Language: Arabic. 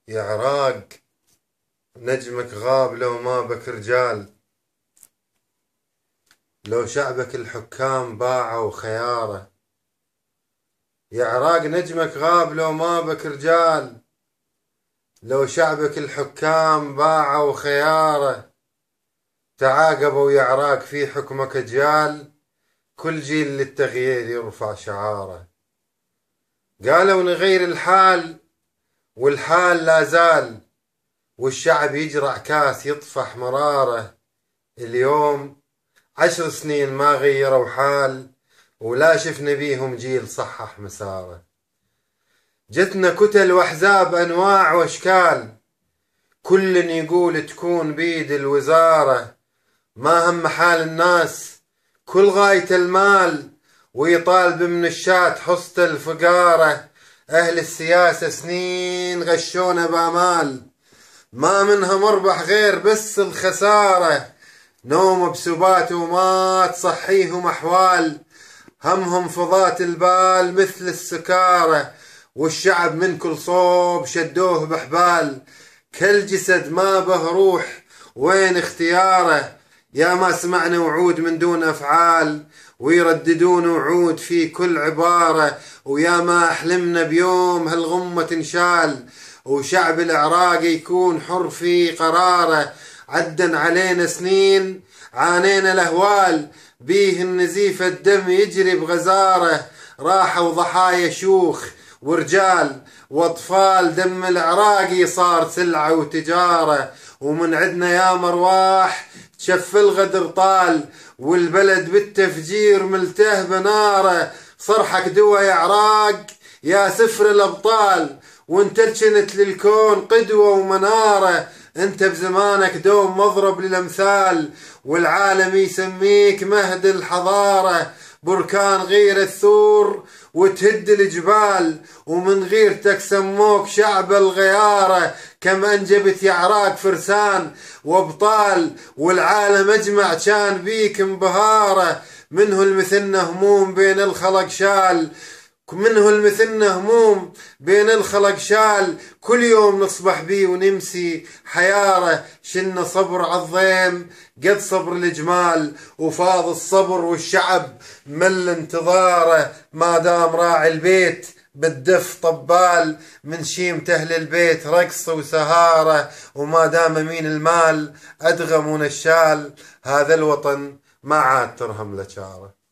يا عراق، نجمك غاب لو ما بك رجال، لو شعبك الحكام باعوا خياره. يا عراق نجمك غاب لو ما بك رجال، لو شعبك الحكام باعوا خياره. تعاقبوا يا عراق في حكمك أجيال، كل جيل للتغيير يرفع شعاره. قالوا نغير الحال والحال لا زال، والشعب يجرع كاس يطفح مراره. اليوم 10 سنين ما غيروا حال، ولا شفنا بيهم جيل صحح مساره. جتنا كتل واحزاب انواع واشكال، كل يقول تكون بيد الوزارة. ما هم حال الناس كل غاية المال، ويطالب من الشات حصة الفقارة. اهل السياسة سنين غشونا بامال، ما منها مربح غير بس الخسارة. نوم بسبات وما تصحيهم أحوال، همهم فضات البال مثل السكارة. والشعب من كل صوب شدوه بحبال، كل جسد ما به روح وين اختياره. يا ما سمعنا وعود من دون أفعال، ويرددون وعود في كل عبارة. ويا ما أحلمنا بيوم هالغمة تنشال، وشعب العراق يكون حر في قراره. عدن علينا سنين عانينا الأهوال، بيه النزيف الدم يجري بغزارة. راحوا ضحايا شيوخ ورجال واطفال، دم العراقي صار سلعة وتجارة. ومن عدنا يا مرواح تشف الغدر طال، والبلد بالتفجير ملته بناره. صرحك دوا يا عراق يا سفر الأبطال، وانت كنت للكون قدوة ومنارة. انت بزمانك دوم مضرب للأمثال، والعالم يسميك مهد الحضارة. بركان غير الثور وتهد الجبال، ومن غيرتك سموك شعب الغيارة. كم أنجبت يا عراق فرسان وابطال، والعالم أجمع كان بيك انبهاره. منه المثلنا هموم بين الخلق شال، منه المثلنا هموم بين الخلق شال. كل يوم نصبح بيه ونمسي حياره. شلنا صبر عالضيم قد صبر الجمال، وفاض الصبر والشعب مل انتظاره. ما دام راعي البيت بالدف طبال، من شيمة أهل البيت رقص وسهارة. وما دام أمين المال أدغم ونشال، هذا الوطن ما عاد ترهم له شاره.